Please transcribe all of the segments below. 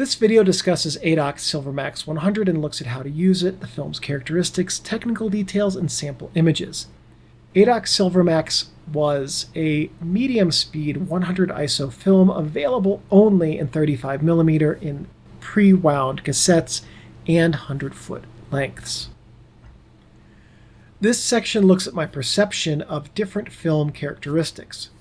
This video discusses Adox Silvermax 100 and looks at how to use it, the film's characteristics, technical details, and sample images. Adox Silvermax was a medium-speed 100 ISO film available only in 35mm in pre-wound cassettes and 100-foot lengths. This section looks at my perception of different film characteristics.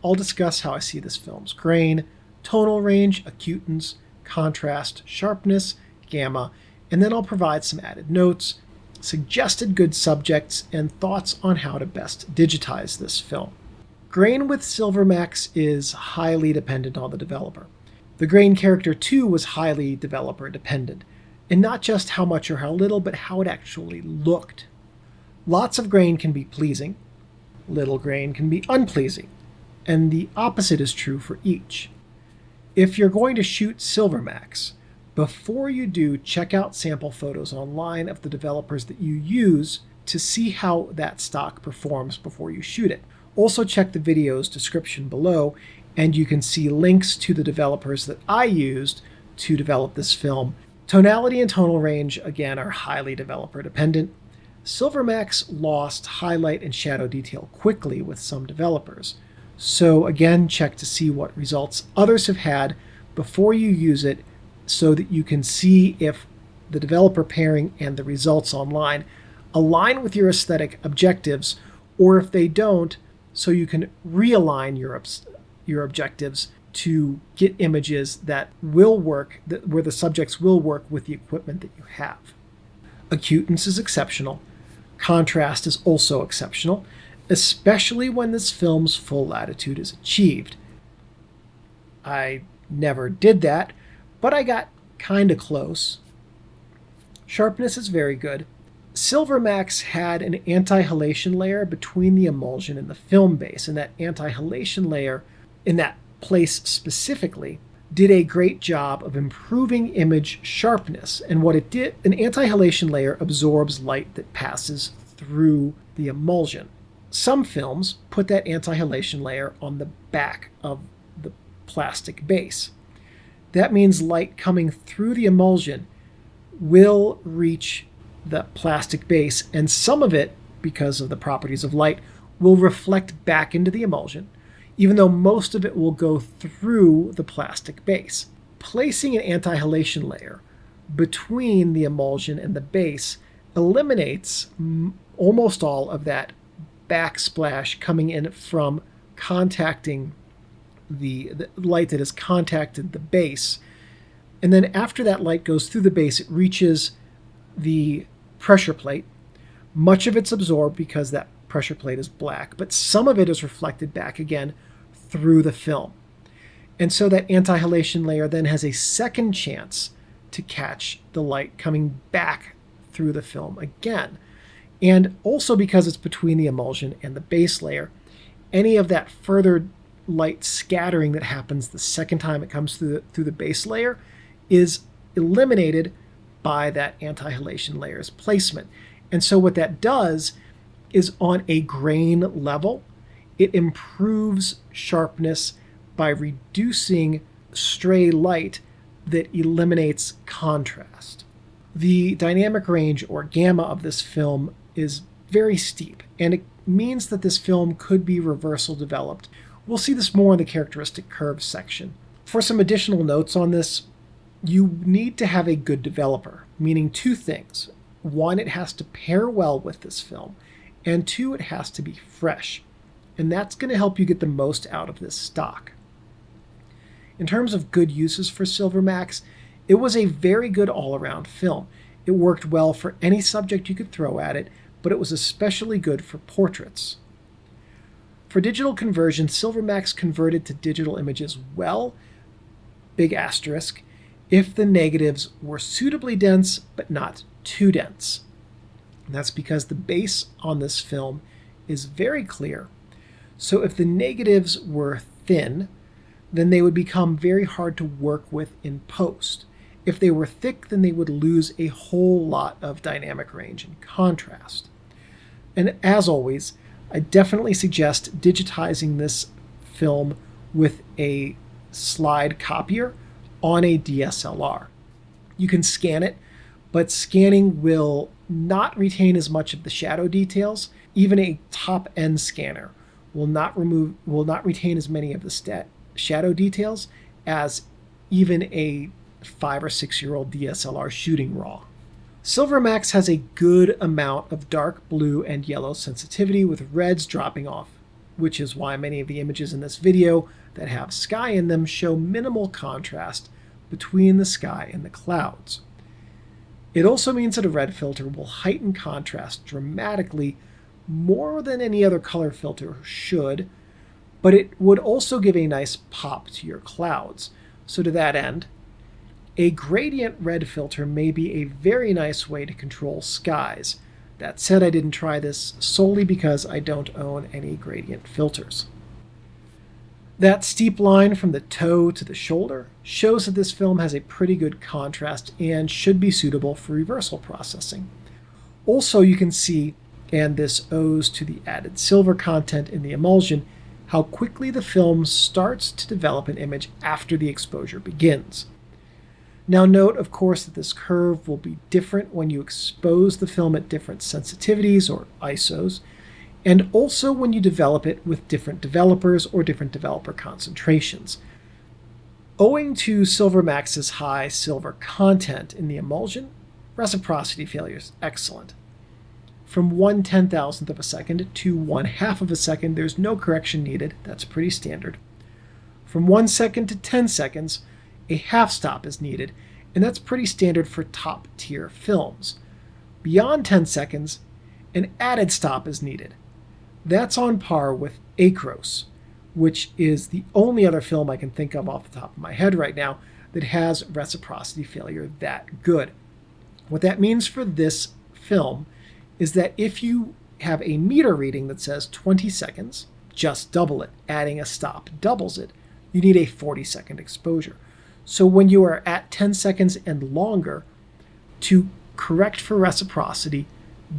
I'll discuss how I see this film's grain, tonal range, acutance, contrast, sharpness, gamma, and then I'll provide some added notes, suggested good subjects, and thoughts on how to best digitize this film. Grain with Silvermax is highly dependent on the developer. The grain character too was highly developer dependent, and not just how much or how little, but how it actually looked. Lots of grain can be pleasing, little grain can be unpleasing, and the opposite is true for each. If you're going to shoot Silvermax, before you do, check out sample photos online of the developers that you use to see how that stock performs before you shoot it. Also check the video's description below, and you can see links to the developers that I used to develop this film. Tonality and tonal range, again, are highly developer dependent. Silvermax lost highlight and shadow detail quickly with some developers. So again, check to see what results others have had before you use it so that you can see if the developer pairing and the results online align with your aesthetic objectives, or if they don't, so you can realign your objectives to get images that will work, where the subjects will work with the equipment that you have. Acutance is exceptional. Contrast is also exceptional, especially when this film's full latitude is achieved. I never did that, but I got kinda close. Sharpness is very good. Silvermax had an anti-halation layer between the emulsion and the film base, and that anti-halation layer, in that place specifically, did a great job of improving image sharpness. And what it did, an anti-halation layer absorbs light that passes through the emulsion. Some films put that anti-halation layer on the back of the plastic base. That means light coming through the emulsion will reach the plastic base, and some of it, because of the properties of light, will reflect back into the emulsion, even though most of it will go through the plastic base. Placing an anti-halation layer between the emulsion and the base eliminates almost all of that backsplash coming in from contacting the light that has contacted the base. And then after that light goes through the base, it reaches the pressure plate. Much of it's absorbed because that pressure plate is black, but some of it is reflected back again through the film. And so that anti-halation layer then has a second chance to catch the light coming back through the film again. And also because it's between the emulsion and the base layer, any of that further light scattering that happens the second time it comes through the base layer is eliminated by that anti-halation layer's placement. And so what that does is, on a grain level, it improves sharpness by reducing stray light that eliminates contrast. The dynamic range, or gamma, of this film is very steep, and it means that this film could be reversal developed. We'll see this more in the characteristic curves section. For some additional notes on this, you need to have a good developer, meaning two things. One, it has to pair well with this film, and two, it has to be fresh. And that's going to help you get the most out of this stock. In terms of good uses for Silvermax, it was a very good all-around film. It worked well for any subject you could throw at it, but it was especially good for portraits. For digital conversion, Silvermax converted to digital images well, big asterisk, if the negatives were suitably dense but not too dense. And that's because the base on this film is very clear. So if the negatives were thin, then they would become very hard to work with in post. If they were thick, then they would lose a whole lot of dynamic range and contrast. And as always, I definitely suggest digitizing this film with a slide copier on a DSLR. You can scan it, but scanning will not retain as much of the shadow details. Even a top-end scanner will not retain as many of the shadow details as even a 5 or 6 year old DSLR shooting raw. Silvermax has a good amount of dark blue and yellow sensitivity with reds dropping off, which is why many of the images in this video that have sky in them show minimal contrast between the sky and the clouds. It also means that a red filter will heighten contrast dramatically more than any other color filter should, but it would also give a nice pop to your clouds. So to that end, a gradient red filter may be a very nice way to control skies. That said, I didn't try this solely because I don't own any gradient filters. That steep line from the toe to the shoulder shows that this film has a pretty good contrast and should be suitable for reversal processing. Also, you can see, and this owes to the added silver content in the emulsion, how quickly the film starts to develop an image after the exposure begins. Now note, of course, that this curve will be different when you expose the film at different sensitivities or ISOs, and also when you develop it with different developers or different developer concentrations. Owing to Silvermax's high silver content in the emulsion, reciprocity failure is excellent. From 1/10,000th of a second to 1/2 of a second, there's no correction needed. That's pretty standard. From 1 second to 10 seconds, a half stop is needed, and that's pretty standard for top tier films. Beyond 10 seconds, an added stop is needed. That's on par with Acros, which is the only other film I can think of off the top of my head right now that has reciprocity failure that good. What that means for this film is that if you have a meter reading that says 20 seconds, just double it. Adding a stop doubles it. You need a 40-second exposure. So when you are at 10 seconds and longer, to correct for reciprocity,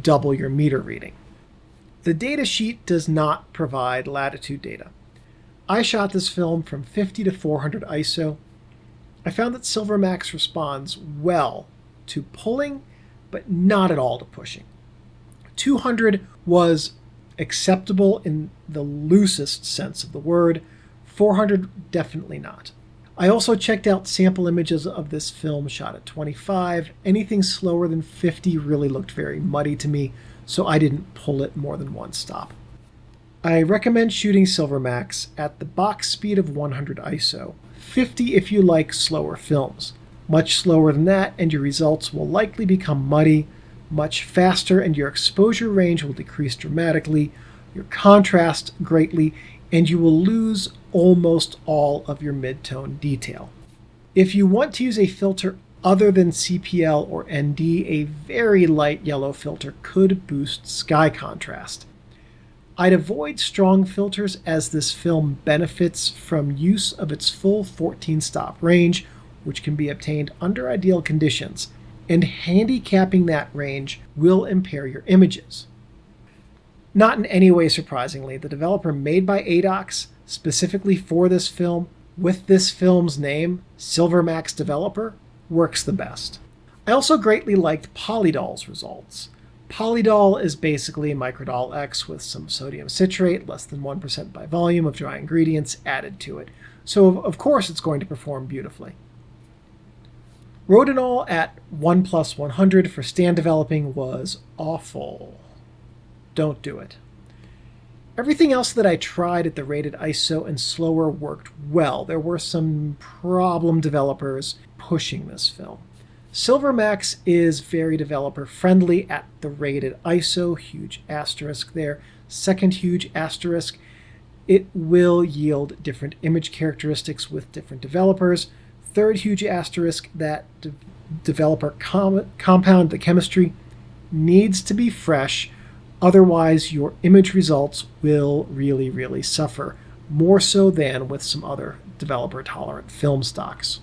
double your meter reading. The datasheet does not provide latitude data. I shot this film from 50 to 400 ISO. I found that Silvermax responds well to pulling, but not at all to pushing. 200 was acceptable in the loosest sense of the word. 400 definitely not. I also checked out sample images of this film shot at 25. Anything slower than 50 really looked very muddy to me, so I didn't pull it more than one stop. I recommend shooting Silvermax at the box speed of 100 ISO, 50 if you like slower films. Much slower than that and your results will likely become muddy. Much faster and your exposure range will decrease dramatically, your contrast greatly, and you will lose almost all of your mid-tone detail. If you want to use a filter other than CPL or ND, a very light yellow filter could boost sky contrast. I'd avoid strong filters as this film benefits from use of its full 14-stop range, which can be obtained under ideal conditions, and handicapping that range will impair your images. Not in any way surprisingly, the developer made by Adox specifically for this film, with this film's name, Silvermax Developer, works the best. I also greatly liked Polydoll's results. Polydoll is basically Microdoll X with some sodium citrate, less than 1% by volume of dry ingredients added to it. So of course it's going to perform beautifully. Rodinol at 1+100 for stand developing was awful. Don't do it. Everything else that I tried at the rated ISO and slower worked well. There were some problem developers pushing this film. Silvermax is very developer friendly at the rated ISO, huge asterisk there. Second huge asterisk, it will yield different image characteristics with different developers. Third huge asterisk, that developer compound, the chemistry, needs to be fresh. Otherwise, your image results will really suffer, more so than with some other developer-tolerant film stocks.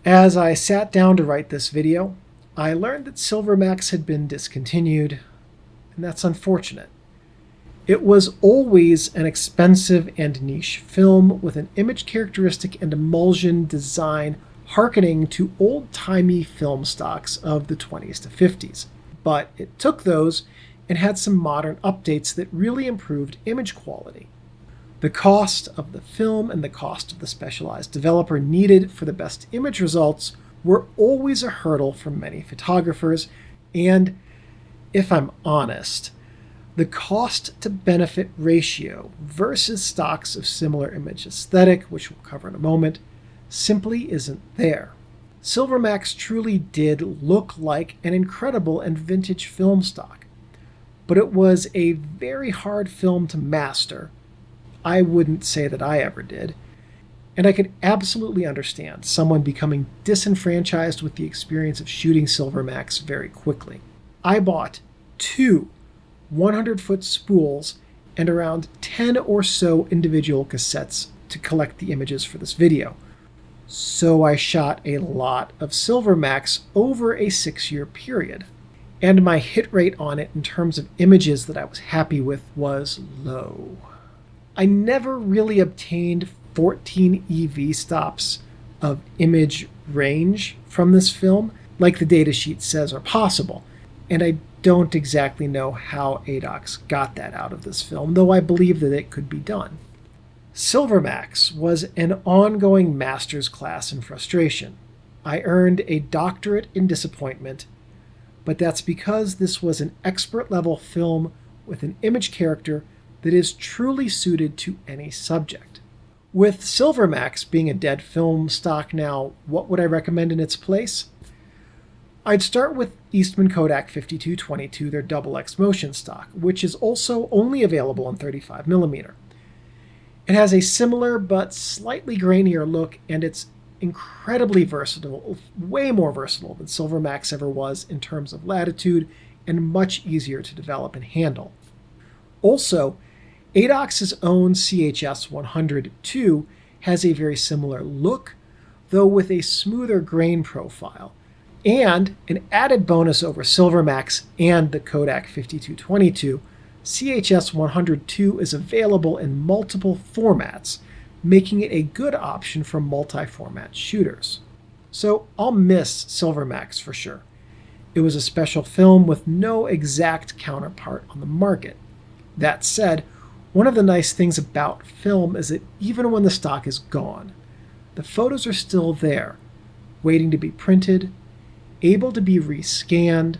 As I sat down to write this video, I learned that Silvermax had been discontinued, and that's unfortunate. It was always an expensive and niche film with an image characteristic and emulsion design harkening to old-timey film stocks of the 20s to 50s. But it took those and had some modern updates that really improved image quality. The cost of the film and the cost of the specialized developer needed for the best image results were always a hurdle for many photographers, and if I'm honest, the cost to benefit ratio versus stocks of similar image aesthetic, which we'll cover in a moment, simply isn't there. Silvermax truly did look like an incredible and vintage film stock, but it was a very hard film to master. I wouldn't say that I ever did, and I could absolutely understand someone becoming disenfranchised with the experience of shooting Silvermax very quickly. I bought 2 100-foot spools and around 10 or so individual cassettes to collect the images for this video. So I shot a lot of Silvermax over a 6-year period, and my hit rate on it in terms of images that I was happy with was low. I never really obtained 14 EV stops of image range from this film, like the datasheet says are possible, and I don't exactly know how Adox got that out of this film, though I believe that it could be done. Silvermax was an ongoing master's class in frustration. I earned a doctorate in disappointment, but that's because this was an expert-level film with an image character that is truly suited to any subject. With Silvermax being a dead film stock now, what would I recommend in its place? I'd start with Eastman Kodak 5222, their XX motion stock, which is also only available in 35mm. It has a similar but slightly grainier look, and it's incredibly versatile, way more versatile than Silvermax ever was in terms of latitude, and much easier to develop and handle. Also, Adox's own CHS 102 has a very similar look, though with a smoother grain profile. And an added bonus over Silvermax and the Kodak 5222, CHS 102 is available in multiple formats, making it a good option for multi-format shooters. So I'll miss Silvermax for sure. It was a special film with no exact counterpart on the market. That said, one of the nice things about film is that even when the stock is gone, the photos are still there, waiting to be printed, able to be rescanned,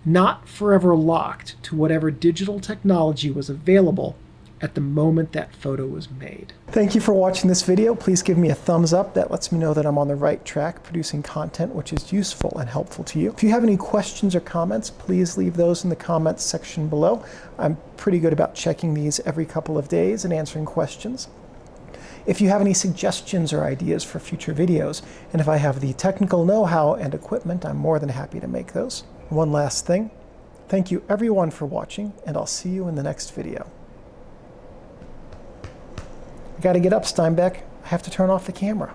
not forever locked to whatever digital technology was available at the moment that photo was made. Thank you for watching this video. Please give me a thumbs up. That lets me know that I'm on the right track producing content which is useful and helpful to you. If you have any questions or comments, please leave those in the comments section below. I'm pretty good about checking these every couple of days and answering questions. If you have any suggestions or ideas for future videos, and if I have the technical know-how and equipment, I'm more than happy to make those. One last thing, thank you everyone for watching, and I'll see you in the next video. I gotta get up, Steinbeck. I have to turn off the camera.